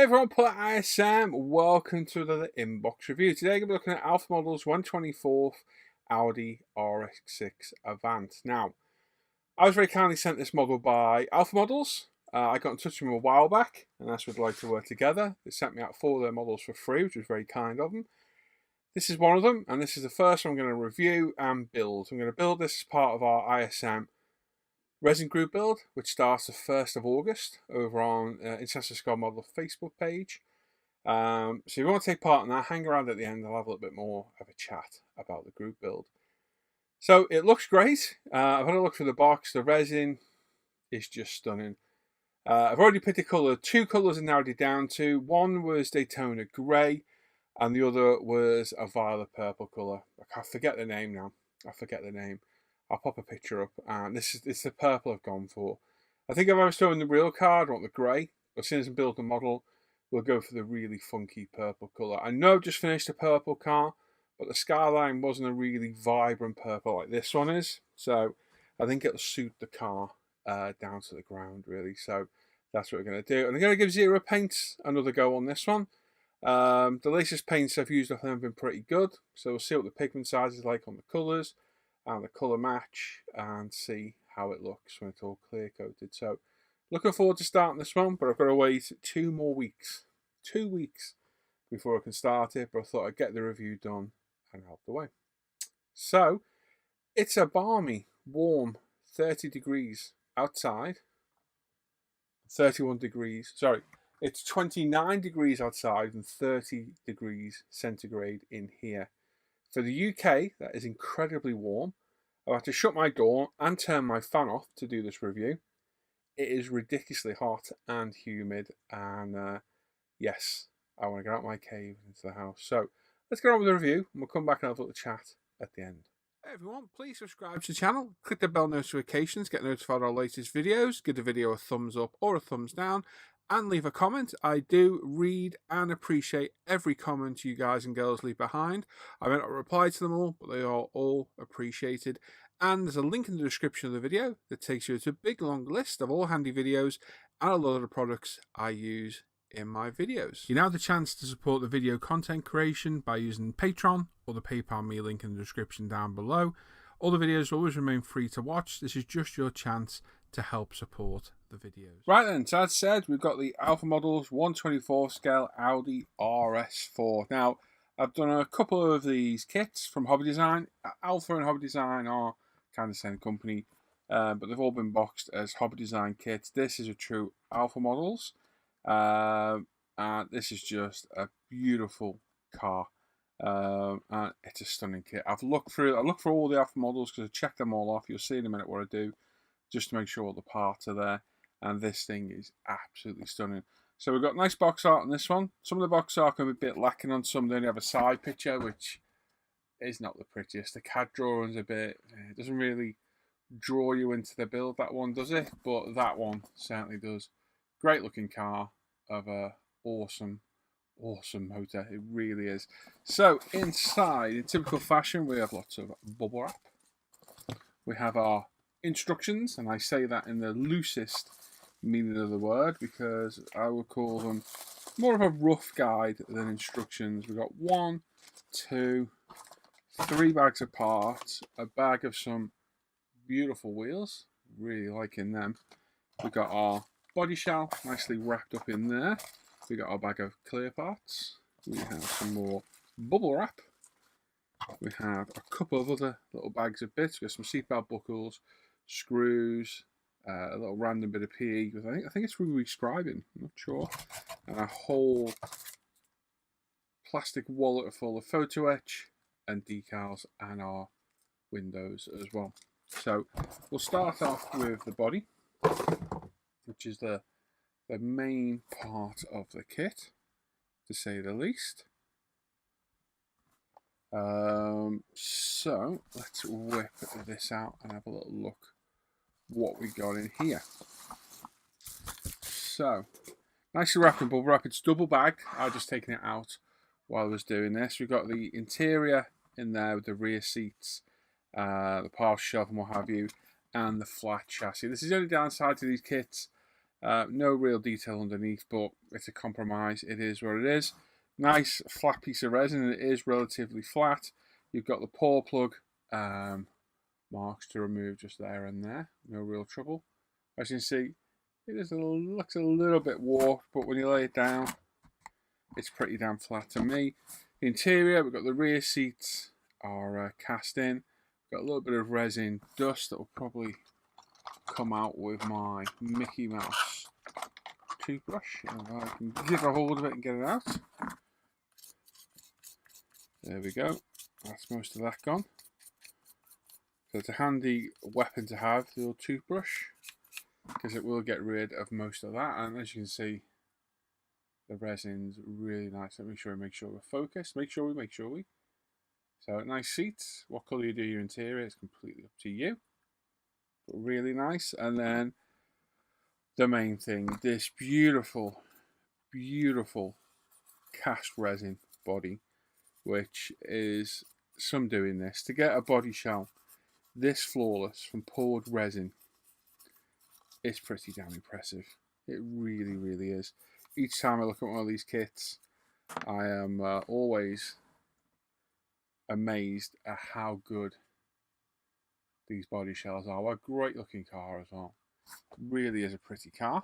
Hey everyone, Paul at ISM. Welcome to another inbox review. Today I'm going to be looking at Alpha Models 124th Audi RS6 Avant. Now, I was very kindly sent this model by Alpha Models. I got in touch with them a while back and asked if we'd like to work together. They sent me out 4 of their models for free, which was very kind of them. This is one of them, and this is the first one I'm going to review and build. I'm going to build this as part of our ISM resin group build, which starts the 1st of August over on International Scar Model Facebook page. So if you want to take part in that, hang around at the end. I'll have a little bit more of a chat about the group build. So it looks great. I've had a look through the box. The resin is just stunning. I've already picked a colour. 2 colours are narrowed it down to. One was Daytona Grey, and the other was a violet purple colour. I forget the name now. I'll pop a picture up, and it's the purple I've gone for. I think if I was showing the real card, I want the grey. But as soon as I build the model, we'll go for the really funky purple colour. I know I've just finished a purple car, but the Skyline wasn't a really vibrant purple like this one is. So I think it'll suit the car down to the ground, really. So that's what we're going to do. And I'm going to give Zero Paints another go on this one. The latest paints I've used of them have been pretty good. So we'll see what the pigment size is like on the colours and the colour match and see how it looks when it's all clear coated. So looking forward to starting this one, but I've got to wait 2 more weeks. 2 weeks before I can start it, but I thought I'd get the review done and out the way. So it's a balmy, warm 30 degrees outside. 31 degrees, sorry, it's 29 degrees outside and 30 degrees centigrade in here. For the UK, that is incredibly warm. I've had to shut my door and turn my fan off to do this review. It is ridiculously hot and humid, and yes, I want to get out my cave into the house. So let's get on with the review, and we'll come back and have a little chat at the end. Hey everyone, please subscribe to the channel, click the bell notifications, get notified of our latest videos, give the video a thumbs up or a thumbs down, and leave a comment. I do read and appreciate every comment you guys and girls leave behind. I may not reply to them all, but they are all appreciated. And there's a link in the description of the video that takes you to a big long list of all handy videos and a lot of the products I use in my videos. You now have the chance to support the video content creation by using Patreon or the PayPal me link in the description down below. All the videos will always remain free to watch. This is just your chance to help support the videos. Right then, so as said, we've got the Alpha Models 124 scale Audi RS4. Now, I've done a couple of these kits from Hobby Design. Alpha and Hobby Design are kind of the same company, but they've all been boxed as Hobby Design kits. This is a true Alpha Models. And this is just a beautiful car. And it's a stunning kit. I've looked through all the Alpha Models because I checked them all off. You'll see in a minute what I do, just to make sure all the parts are there. And this thing is absolutely stunning. So we've got nice box art on this one. Some of the box art can be a bit lacking on some. They only have a side picture, which is not the prettiest. The CAD drawing's a bit, it doesn't really draw you into the build, that one, does it? But that one certainly does. Great looking car of a awesome motor. It really is. So inside, in typical fashion, we have lots of bubble wrap. We have our instructions, and I say that in the loosest meaning of the word because I would call them more of a rough guide than instructions. We've got 1, 2, 3 bags of parts, a bag of some beautiful wheels, really liking them. We've got our body shell nicely wrapped up in there. We got our bag of clear parts. We have some more bubble wrap. We have a couple of other little bags of bits. We have some seatbelt buckles, screws, a little random bit of PE. I think it's re-scribing, I'm not sure. And a whole plastic wallet full of photo etch and decals and our windows as well. So we'll start off with the body, which is the main part of the kit, to say the least. So let's whip this out and have a little look what we got in here. So nicely wrapped in bubble wrap. It's double bag. I've just taken it out while I was doing this. We've got the interior in there with the rear seats, the power shelf and what have you, and the flat chassis. This is the only downside to these kits. No real detail underneath, but it's a compromise. It is what it is. Nice flat piece of resin. It is relatively flat. You've got the pour plug marks to remove just there and there. No real trouble. As you can see, looks a little bit warped, but when you lay it down, it's pretty damn flat to me. The interior, we've got the rear seats are cast in. Got a little bit of resin dust that will probably come out with my Mickey Mouse toothbrush. If I can give a hold of it and get it out. There we go. That's most of that gone. So it's a handy weapon to have, the old toothbrush, because it will get rid of most of that. And as you can see, the resin's really nice. Let me make sure we're focused. Make sure we. So nice seats. What colour you do your interior is completely up to you. But really nice. And then the main thing, this beautiful, beautiful cast resin body, which is some doing this. To get a body shell this flawless from poured resin, it's pretty damn impressive. It really, really is. Each time I look at one of these kits, I am always amazed at how good these body shells are. What a great looking car as well. Really is a pretty car.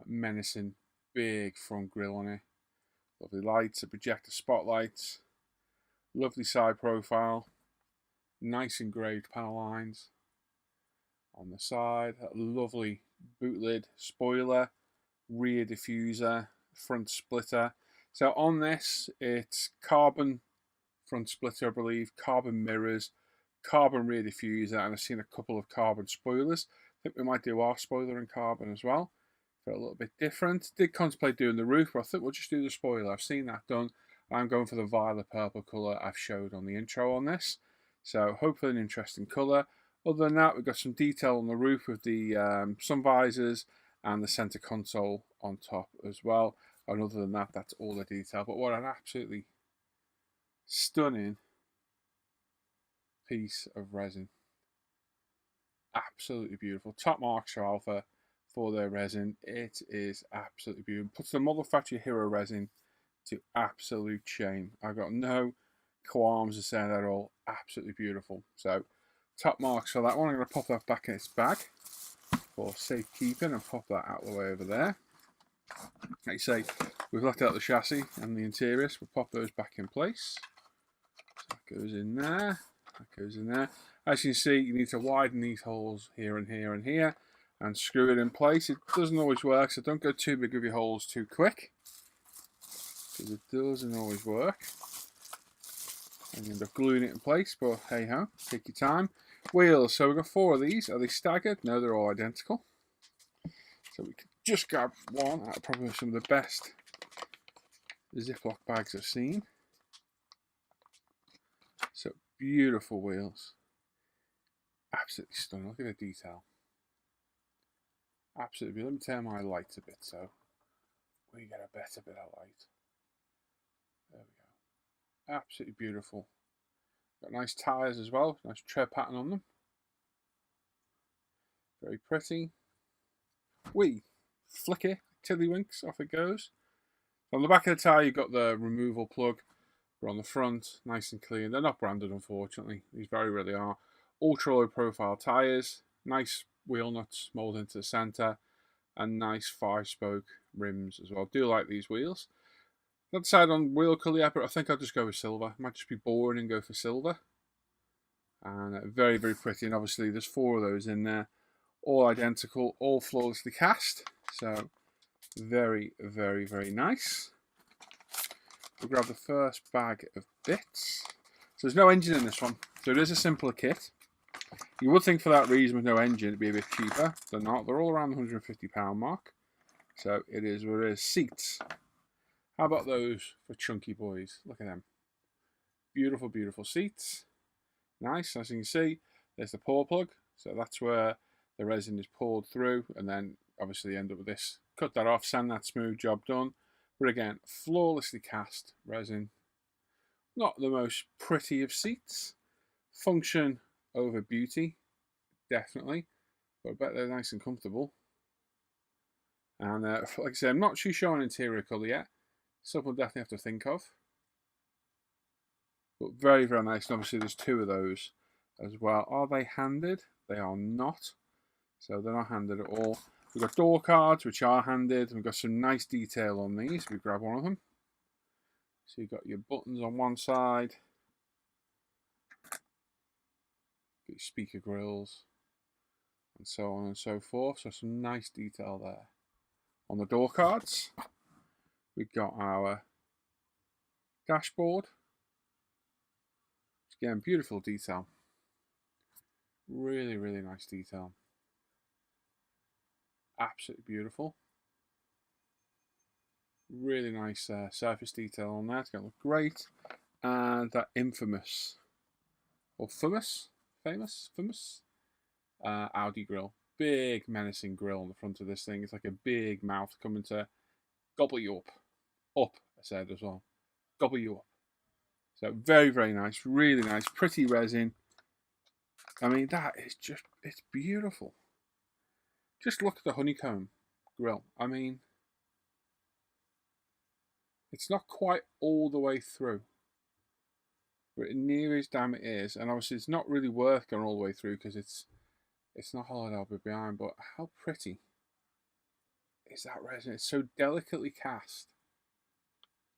Menacing, big front grille on it. Lovely lights, a projector spotlights. Lovely side profile. Nice engraved panel lines on the side. A lovely boot lid, spoiler, rear diffuser, front splitter. So on this, it's carbon front splitter, I believe, carbon mirrors, carbon rear diffuser, and I've seen a couple of carbon spoilers. I think we might do our spoiler in carbon as well for a little bit different. Did contemplate doing the roof, but I think we'll just do the spoiler. I've seen that done. I'm going for the violet purple colour I've showed on the intro on this. So hopefully an interesting colour. Other than that, we've got some detail on the roof with the sun visors and the centre console on top as well. And other than that, that's all the detail. But what an absolutely stunning piece of resin. Absolutely beautiful. Top marks for Alpha for their resin. It is absolutely beautiful. Puts the Model Factory Hero resin to absolute shame. I've got no qualms of saying that at all. Absolutely beautiful. So top marks for that one. I'm going to pop that back in its bag for safekeeping and pop that out of the way over there. Like you say, we've left out the chassis and the interior, so we'll pop those back in place. So that goes in there. That goes in there. As you can see, you need to widen these holes here and here and here and screw it in place. It doesn't always work, so don't go too big with your holes too quick, because it doesn't always work. And you end up gluing it in place, but hey ho, take your time. Wheels, so we've got 4 of these. Are they staggered? No, they're all identical. So we can just grab one out of probably some of the best Ziploc bags I've seen. So beautiful wheels. Absolutely stunning. Look at the detail. Absolutely. Let me turn my lights a bit so we get a better bit of light. There we go. Absolutely beautiful. Got nice tyres as well. Nice tread pattern on them. Very pretty. Wee, flicker, tiddlywinks, off it goes. On the back of the tyre, you've got the removal plug. We're on the front, nice and clean. They're not branded, unfortunately. These very rarely are. Ultra low profile tyres, nice wheel nuts moulded into the centre, and nice 5-spoke rims as well. Do like these wheels. Not decided on wheel colour yet, but I think I'll just go with silver. Might just be boring and go for silver. And very, very pretty. And obviously, there's 4 of those in there. All identical, all flawlessly cast. So, very, very, very nice. We'll grab the first bag of bits. So there's no engine in this one. So it is a simpler kit. You would think for that reason with no engine it'd be a bit cheaper. They're not. They're all around the £150 mark. So it is what it is. Seats. How about those for chunky boys? Look at them. Beautiful, beautiful seats. Nice. As you can see, there's the pour plug. So that's where the resin is poured through, and then obviously you end up with this. Cut that off, sand that smooth, job done. But again, flawlessly cast resin. Not the most pretty of seats. Function over beauty, definitely. But I bet they're nice and comfortable. And like I say, I'm not too sure on interior colour yet. Something we'll definitely have to think of. But very, very nice. And obviously there's two of those as well. Are they handed? They are not. So they're not handed at all. We've got door cards, which are handed. And we've got some nice detail on these. We grab one of them. So you've got your buttons on one side. Get your speaker grills. And so on and so forth. So some nice detail there. On the door cards, we've got our dashboard. Again, beautiful detail. Really, really nice detail. Absolutely beautiful. Really nice surface detail on that. It's going to look great. And that infamous, or famous Audi grill. Big menacing grill on the front of this thing. It's like a big mouth coming to gobble you up. Up, I said as well. Gobble you up. So very, very nice. Really nice. Pretty resin. I mean, that is just, it's beautiful. Just look at the honeycomb grill. I mean, it's not quite all the way through, but near as damn it is. And obviously it's not really worth going all the way through because it's not hollowed out behind, but how pretty is that resin? It's so delicately cast.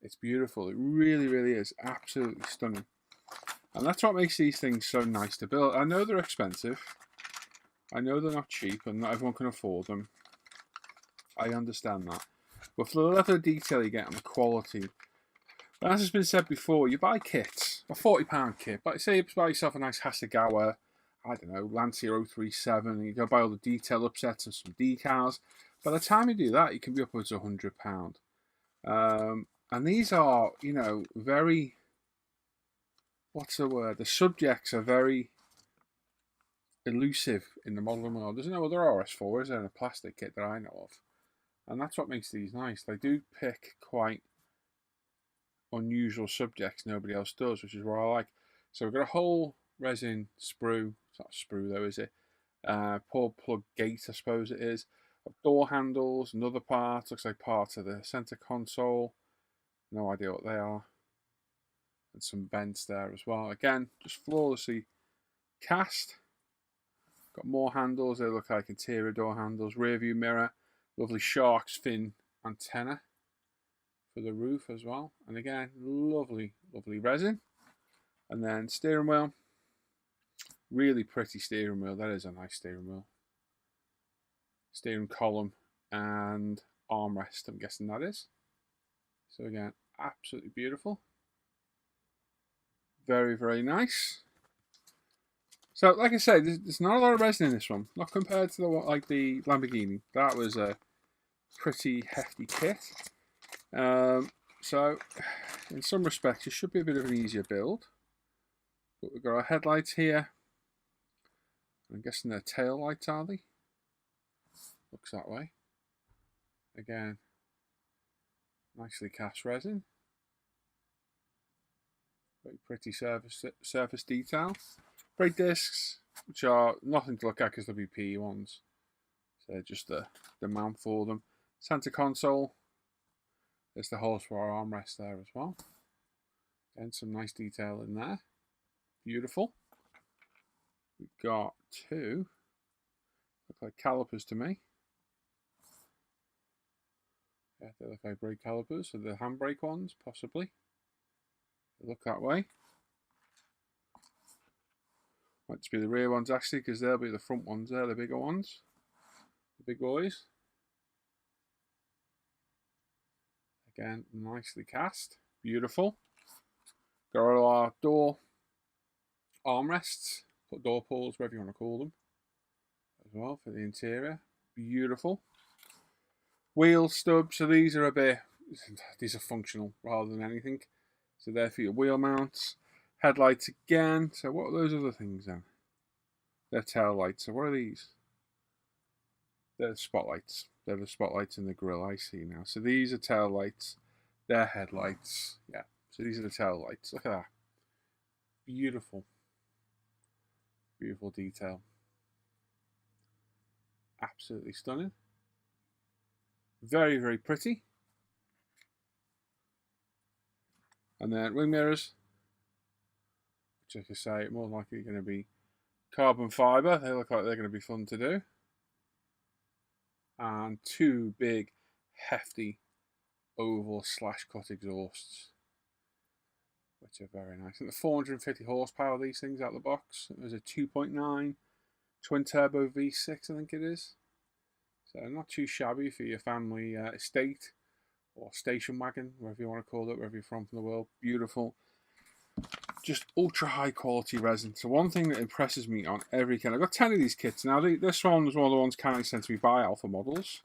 It's beautiful. It really, really is. Absolutely stunning. And that's what makes these things so nice to build. I know they're expensive. I know they're not cheap and not everyone can afford them. I understand that. But for the level of detail you get and the quality, and as has been said before, you buy kits, a £40 kit, but say you buy yourself a nice Hasegawa, I don't know, Lancia 037, and you go buy all the detail upsets and some decals. By the time you do that, you can be upwards of £100. And these are, you know, very, what's the word? The subjects are very elusive in the modelling world. There's no other RS4, is there, in a plastic kit that I know of? And that's what makes these nice. They do pick quite unusual subjects nobody else does, which is what I like. So we've got a whole resin sprue. It's not a sprue though, is it? Pull plug gate, I suppose it is. Door handles, another part. Looks like part of the center console. No idea what they are. And some vents there as well. Again, just flawlessly cast. Got more handles. They look like interior door handles. Rear view mirror. Lovely shark's fin antenna for the roof as well. And again, lovely, lovely resin. And then steering wheel. Really pretty steering wheel. That is a nice steering wheel. Steering column and armrest, I'm guessing that is. So again, absolutely beautiful. Very, very nice. So, like I said, there's not a lot of resin in this one. Not compared to the Lamborghini. That was a pretty hefty kit. So, in some respects, it should be a bit of an easier build. But we've got our headlights here. I'm guessing they're tail lights, are they? Looks that way. Again, nicely cast resin. Very pretty surface detail. Brake discs, which are nothing to look at because they'll be PE ones. So they're just the mount for them. Center console. There's the holes for our armrest there as well. And some nice detail in there. Beautiful. We've got two. Look like calipers to me. Yeah, they look like brake calipers. So the handbrake ones, possibly. They look that way. Might just be the rear ones actually, because they'll be the front ones there, the bigger ones. The big boys. Again, nicely cast. Beautiful. Got all our door armrests, door pulls, whatever you want to call them, as well for the interior. Beautiful. Wheel stubs, so these are these are functional rather than anything. So they're for your wheel mounts. Headlights again. So what are those other things then? They're tail lights. So what are these? They're the spotlights. They're the spotlights in the grille, I see now. So these are tail lights. They're headlights. Yeah. So these are the tail lights. Look at that. Beautiful. Beautiful detail. Absolutely stunning. Very, very pretty. And then wing mirrors, which I could say more likely going to be carbon fibre. They look like they're going to be fun to do. And two big, hefty oval slash cut exhausts, which are very nice. And the 450 horsepower, these things out of the box. There's a 2.9 twin turbo V6, I think it is. So not too shabby for your family estate or station wagon, wherever you want to call it, wherever you're from the world. Beautiful. Just ultra high quality resin. So one thing that impresses me on every kit, I've got 10 of these kits. Now this one was one of the ones kindly sent to me by Alpha Models.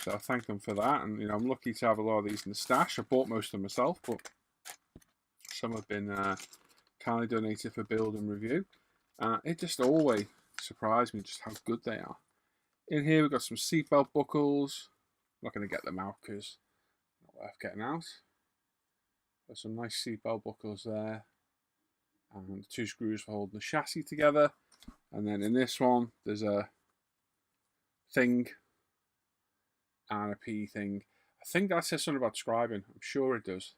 So I thank them for that. And I'm lucky to have a lot of these in the stash. I bought most of them myself, but some have been kindly donated for build and review. It just always surprised me just how good they are. In here we've got some seatbelt buckles. I'm not going to get them out because not worth getting out. There's some nice seatbelt buckles there. And 2 screws for holding the chassis together. And then in this one, there's a thing and a P thing. I think that says something about scribing. I'm sure it does.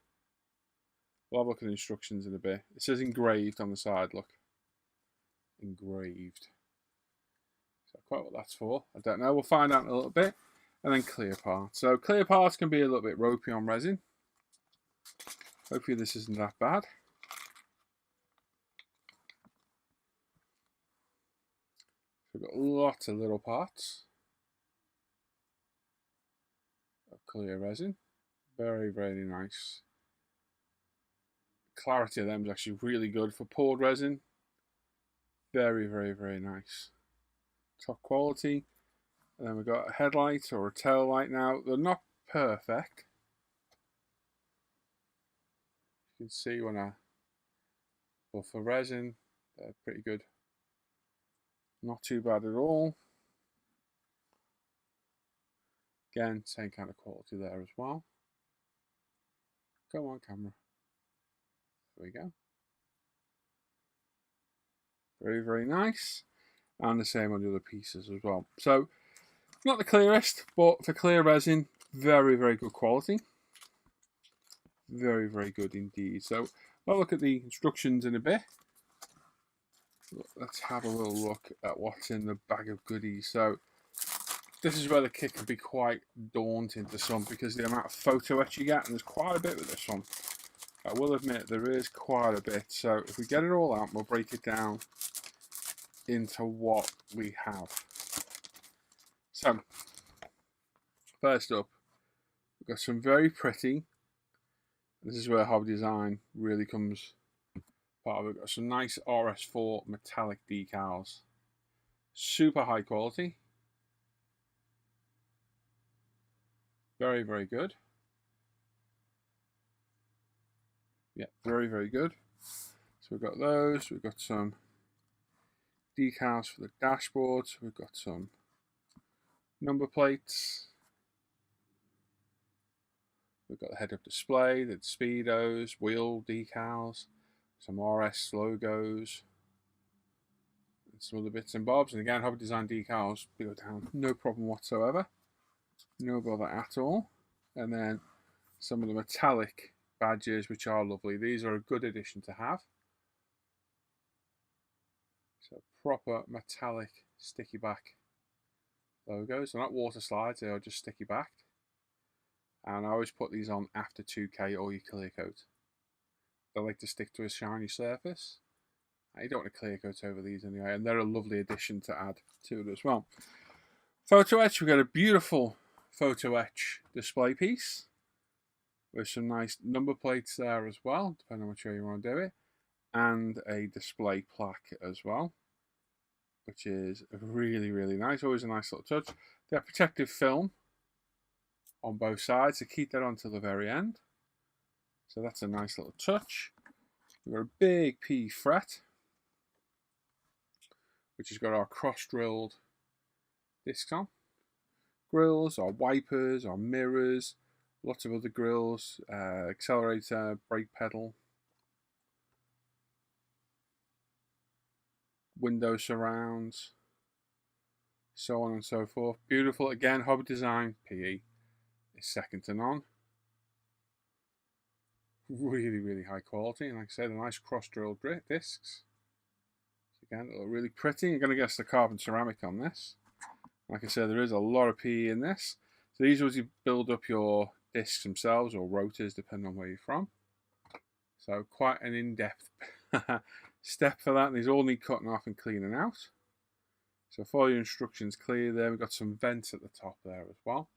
We'll have a look at the instructions in a bit. It says engraved on the side, look. Engraved. So quite what that's for, I don't know. We'll find out in a little bit. And then clear parts. So clear parts can be a little bit ropey on resin. Hopefully this isn't that bad. We've got lots of little parts of clear resin. Very, very nice. Clarity of them is actually really good for poured resin. Very, very, very nice. Top quality. And then we've got a headlight or a tail light now. They're not perfect. You can see but for resin, they're pretty good. Not too bad at all. Again, same kind of quality there as well. Come on, camera. There we go. Very, very nice. And the same on the other pieces as well. So, not the clearest, but for clear resin, very, very good quality. Very, very good indeed. So, I'll look at the instructions in a bit. Let's have a little look at what's in the bag of goodies. So, this is where the kit can be quite daunting to some because the amount of photo etch you get, and there's quite a bit with this one. I will admit there is quite a bit. So, if we get it all out, we'll break it down into what we have. So, first up, we've got some very pretty. This is where hobby design really comes part of it. We've got some nice RS4 metallic decals. Super high quality. Very, very good. Yeah, very, very good. So we've got those. We've got some decals for the dashboards. We've got some number plates. We've got the head-up display, the speedos, wheel decals, some RS logos, and some other bits and bobs. And again, hobby design decals go down, no problem whatsoever. No bother at all. And then some of the metallic badges, which are lovely. These are a good addition to have. So proper metallic sticky back logos. They're not water slides, they are just sticky backed. And I always put these on after 2K or your clear coat. They like to stick to a shiny surface. You don't want to clear coat over these anyway, and they're a lovely addition to add to it as well. Photo etch, we've got a beautiful photo etch display piece with some nice number plates there as well, depending on which way you want to do it, and a display plaque as well, which is really, really nice. Always a nice little touch. They have protective film on both sides to keep that on till the very end. So that's a nice little touch. We've got a big P fret, which has got our cross-drilled discs on. Grills, our wipers, our mirrors, lots of other grills, accelerator, brake pedal, window surrounds, so on and so forth. Beautiful. Again, hobby design, PE is second to none. Really, really high quality. And like I said, a nice cross-drilled discs. Again, they look really pretty. You're going to guess the carbon ceramic on this. Like I said, there is a lot of PE in this. So these are as you build up your discs themselves, or rotors, depending on where you're from. So quite an in-depth step for that. And these all need cutting off and cleaning out. So follow your instructions clear there. We've got some vents at the top there as well.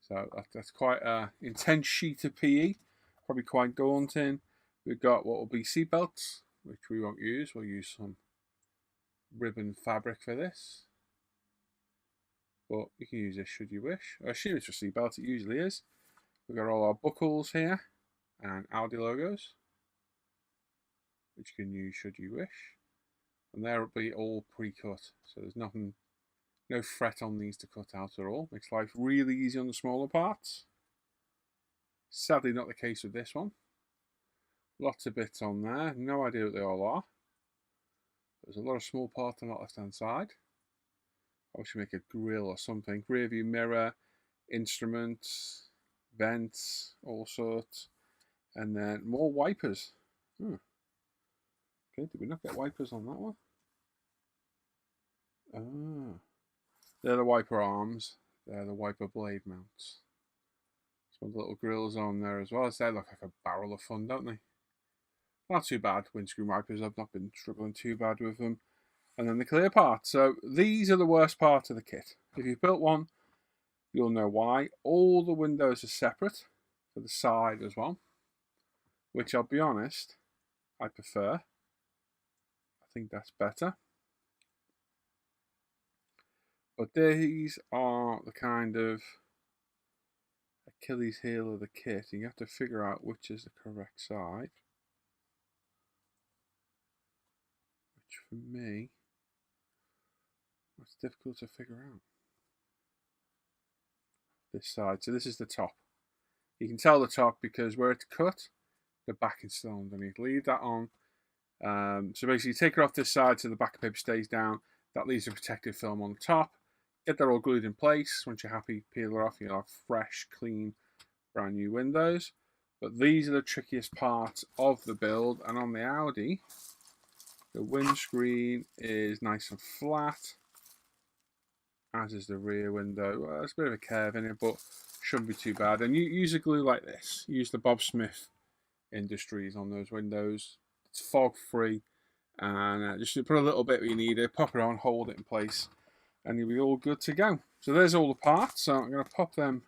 So that's quite an intense sheet of PE. Probably quite daunting. We've got what will be seat belts, which we won't use. We'll use some ribbon fabric for this. But you can use this should you wish. I assume it's for seat belts. It usually is. We've got all our buckles here and Audi logos, which you can use should you wish. And they'll be all pre-cut. So there's nothing, no fret on these to cut out at all. Makes life really easy on the smaller parts. Sadly not the case with this one. Lots of bits on there. No idea what they all are. There's a lot of small parts on that left hand side. I should make a grill or something. Rear view mirror, instruments, vents, all sorts. And then more wipers. Okay, did we not get wipers on that one? They're the wiper arms. They're the wiper blade mounts. Some little grills on there as well. They look like a barrel of fun, don't they? Not too bad. Windscreen wipers, I've not been struggling too bad with them. And then the clear parts. So these are the worst part of the kit. If you've built one, you'll know why. All the windows are separate for the side as well, which I'll be honest, I prefer. I think that's better. But these are the kind of Achilles heel of the kit. You have to figure out which is the correct side. Which for me, it's difficult to figure out. This side. So this is the top. You can tell the top because where it's cut, the back is still underneath. Leave that on. So basically, take it off this side so the back paper stays down. That leaves a protective film on the top. Get that all glued in place. Once you're happy, peel it off. You'll have fresh, clean, brand new windows. But these are the trickiest parts of the build. And on the Audi, the windscreen is nice and flat, as is the rear window. Well, there's a bit of a curve in it, but shouldn't be too bad. And you use a glue like this. Use the Bob Smith Industries on those windows. It's fog free, and just put a little bit where you need it, pop it on, hold it in place, and you'll be all good to go. So there's all the parts. So I'm going to pop them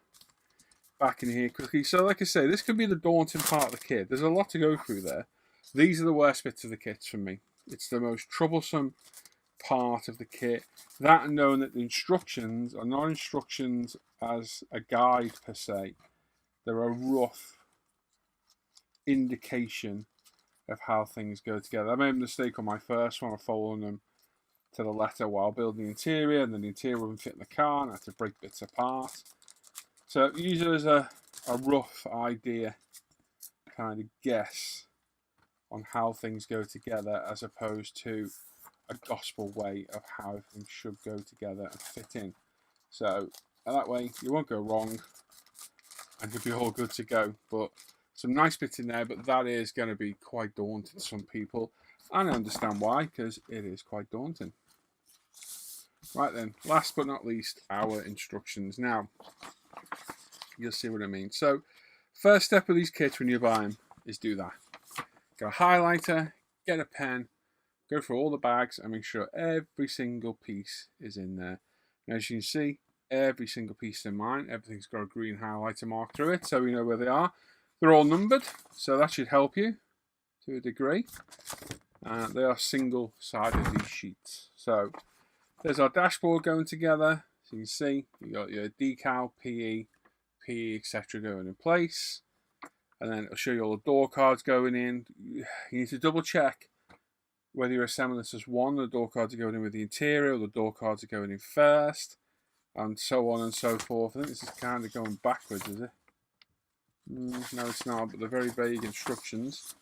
back in here quickly. So like I say, this could be the daunting part of the kit. There's a lot to go through there. These are the worst bits of the kits for me. It's the most troublesome part of the kit. That, and knowing that the instructions are not instructions as a guide per se. They're a rough indication of how things go together. I made a mistake on my first one of following them to the letter while building the interior, and then the interior wouldn't fit in the car, and I had to break bits apart. So use it as a rough idea, kind of guess on how things go together, as opposed to a gospel way of how things should go together and fit in. So that way you won't go wrong and you'll be all good to go. But some nice bits in there, but that is going to be quite daunting to some people, and I understand why, because it is quite daunting. Right then, last but not least, our instructions. Now you'll see what I mean. So first step of these kits when you buy them is do that. Get a highlighter, get a pen, go through all the bags and make sure every single piece is in there. And as you can see, every single piece is in mine. Everything's got a green highlighter mark through it, so we know where they are. They're all numbered, so that should help you to a degree. They are single-sided, these sheets. So there's our dashboard going together. So you can see you got your decal, PE, etc. going in place. And then it'll show you all the door cards going in. You need to double check whether you're assembling this as one, the door cards are going in with the interior, or the door cards are going in first, and so on and so forth. I think this is kind of going backwards, is it? No, it's not, but they're very vague instructions.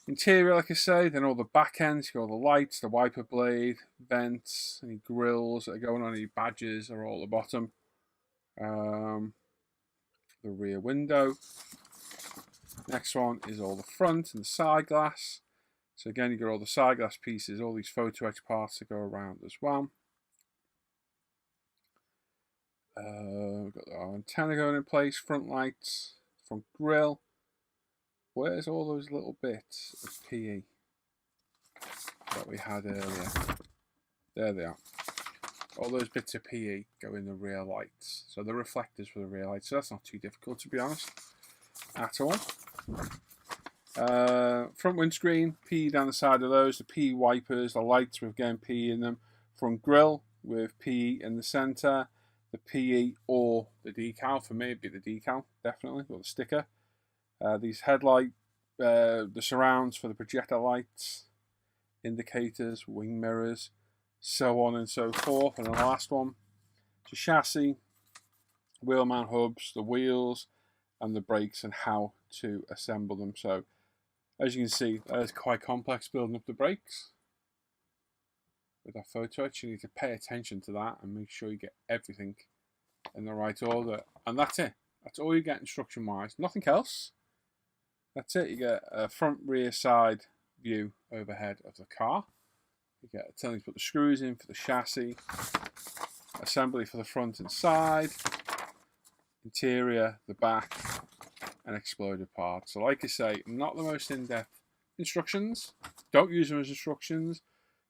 Interior, like I say, then all the back ends, you got all the lights, the wiper blade, vents, any grills that are going on, any badges are all at the bottom. The rear window. Next one is all the front and the side glass. So again, you got all the side glass pieces, all these photo etch parts to go around as well. We've got our antenna going in place, front lights, front grille. Where's all those little bits of PE that we had earlier? There they are. All those bits of PE go in the rear lights. So the reflectors for the rear lights. So that's not too difficult, to be honest, at all. Front windscreen, PE down the side of those. The PE wipers, the lights with again PE in them. Front grille with PE in the centre. The PE or the decal. For me, it'd be the decal, definitely, or the sticker. These headlight, the surrounds for the projector lights, indicators, wing mirrors, so on and so forth. And the last one, the chassis, wheel mount hubs, the wheels, and the brakes, and how to assemble them. So, as you can see, that is quite complex building up the brakes. With our photo etch, you need to pay attention to that and make sure you get everything in the right order. And that's it. That's all you get instruction-wise. Nothing else. That's it. You get a front, rear, side view overhead of the car. You get telling you to put the screws in for the chassis, assembly for the front and side, interior, the back, and exploded parts. So like I say, not the most in-depth instructions. Don't use them as instructions.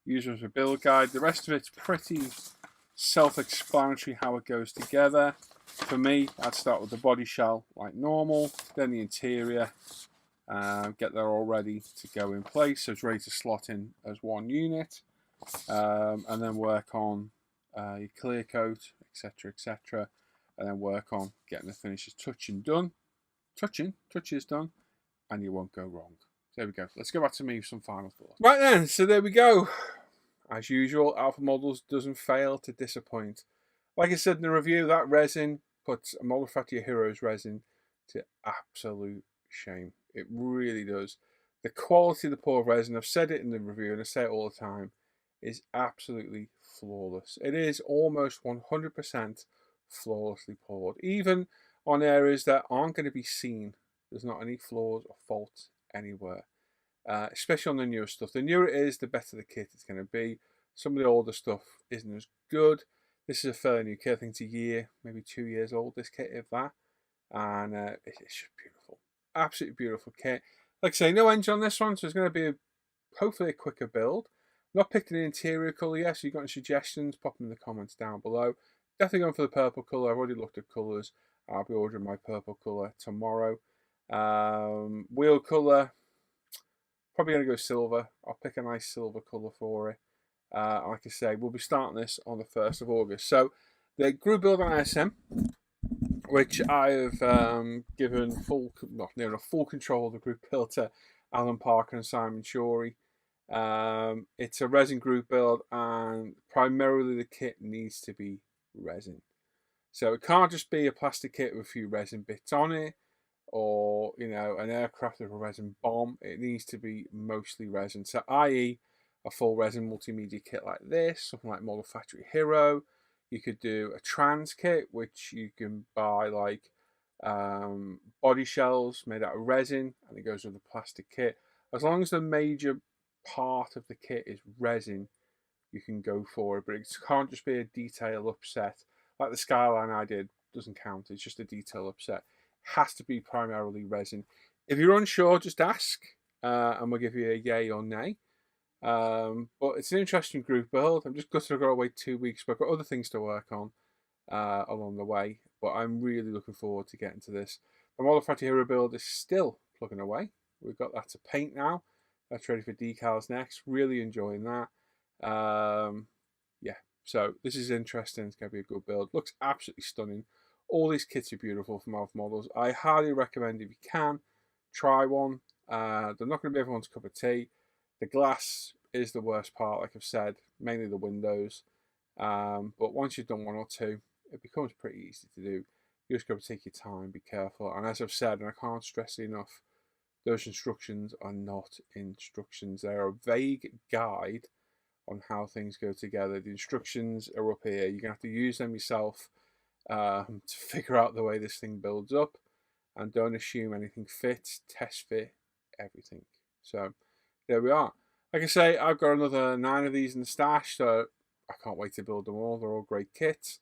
Use them as a build guide. The rest of it's pretty self-explanatory how it goes together. For me, I'd start with the body shell like normal, then the interior, get that all ready to go in place, so it's ready to slot in as one unit, and then work on your clear coat, etc., and then work on getting the finishes touches done, and you won't go wrong. So there we go. Let's go back to me with some final thoughts. Right then, so there we go. As usual, Alpha Models doesn't fail to disappoint. Like I said in the review, that resin puts a Model Factory Heroes resin to absolute shame. It really does. The quality of the poured resin, I've said it in the review and I say it all the time, is absolutely flawless. It is almost 100% flawlessly poured. Even on areas that aren't going to be seen, there's not any flaws or faults anywhere. Especially on the newer stuff. The newer it is, the better the kit is going to be. Some of the older stuff isn't as good. This is a fairly new kit. I think it's a year, maybe 2 years old, this kit, if that. And it's just beautiful. Absolutely beautiful kit. Like I say, no engine on this one, so it's going to be hopefully a quicker build. Not picking an interior colour yet, so you've got any suggestions, pop them in the comments down below. Definitely going for the purple colour. I've already looked at colours. I'll be ordering my purple colour tomorrow. Wheel colour, probably going to go silver. I'll pick a nice silver colour for it. Like I say, we'll be starting this on the 1st of August. So the group build on ISM, which I have given full control of the group build to Alan Parker and Simon Shorey. It's a resin group build, and primarily the kit needs to be resin. So it can't just be a plastic kit with a few resin bits on it, or an aircraft with a resin bomb. It needs to be mostly resin. So i.e. a full resin multimedia kit like this, something like Model Factory Hero. You could do a trans kit, which you can buy like body shells made out of resin, and it goes with the plastic kit. As long as the major part of the kit is resin, you can go for it, but it can't just be a detail upset. Like the Skyline I did doesn't count, it's just a detail upset. It has to be primarily resin. If you're unsure, just ask, and we'll give you a yay or nay. But it's an interesting group build. I'm just gutted I've got to wait 2 weeks, but I've got other things to work on along the way. But I'm really looking forward to getting to this. The Model Factory Hero build is still plugging away. We've got that to paint now. That's ready for decals next. Really enjoying that. Yeah, so this is interesting. It's going to be a good build. Looks absolutely stunning. All these kits are beautiful from Alpha Models. I highly recommend, if you can, try one. They're not going to be everyone's cup of tea. The glass is the worst part, like I've said, mainly the windows. But once you've done one or two, it becomes pretty easy to do. You just got to take your time, be careful. And as I've said, and I can't stress it enough, those instructions are not instructions. They're a vague guide on how things go together. The instructions are up here. You're going to have to use them yourself to figure out the way this thing builds up, and don't assume anything fits. Test fit everything. So there we are. Like I say, I've got another 9 of these in the stash, so I can't wait to build them all. They're all great kits.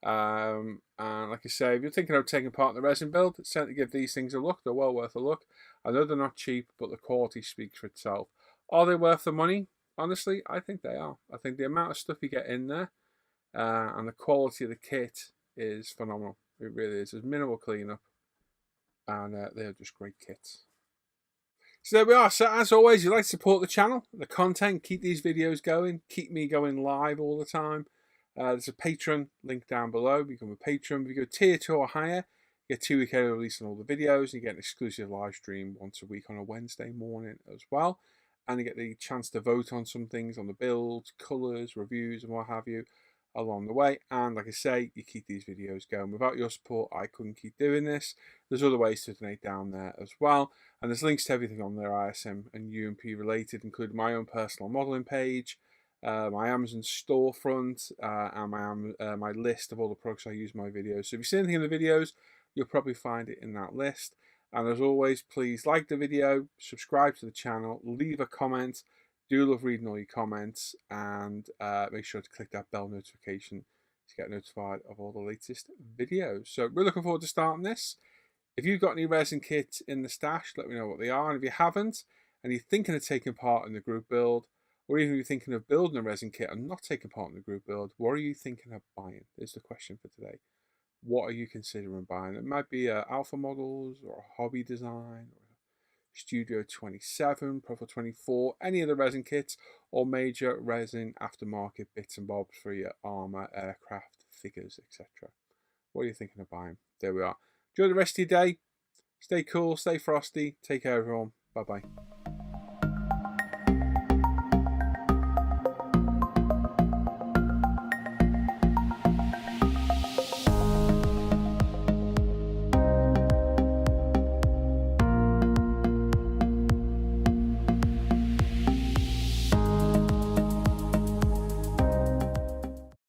And like I say, if you're thinking of taking part in the resin build, certainly give these things a look. They're well worth a look. I know they're not cheap, but the quality speaks for itself. Are they worth the money? Honestly, I think they are. I think the amount of stuff you get in there and the quality of the kit is phenomenal. It really is. There's minimal cleanup, and they're just great kits. So there we are. So as always, you'd like to support the channel, the content, keep these videos going, keep me going live all the time. There's a Patreon link down below. Become a patron. If you go tier 2 or higher, you get 2-week early release on all the videos. You get an exclusive live stream once a week on a Wednesday morning as well. And you get the chance to vote on some things on the builds, colours, reviews, and what have you along the way. And like I say, you keep these videos going. Without your support, I couldn't keep doing this. There's other ways to donate down there as well. And there's links to everything on there, ISM and UMP related, including my own personal modelling page, my Amazon storefront, and my list of all the products I use in my videos. So if you see anything in the videos, you'll probably find it in that list. And as always, please like the video, subscribe to the channel, leave a comment. Do love reading all your comments, and make sure to click that bell notification to get notified of all the latest videos. So we're looking forward to starting this. If you've got any resin kits in the stash, let me know what they are. And if you haven't, and you're thinking of taking part in the group build, or even if you're thinking of building a resin kit and not taking part in the group build, what are you thinking of buying? Is the question for today. What are you considering buying? It might be alpha models or a hobby design or Studio 27, Profile 24, any of the resin kits or major resin aftermarket bits and bobs for your armour, aircraft, figures, etc. What are you thinking of buying? There we are. Enjoy the rest of your day. Stay cool, stay frosty. Take care, everyone. Bye-bye.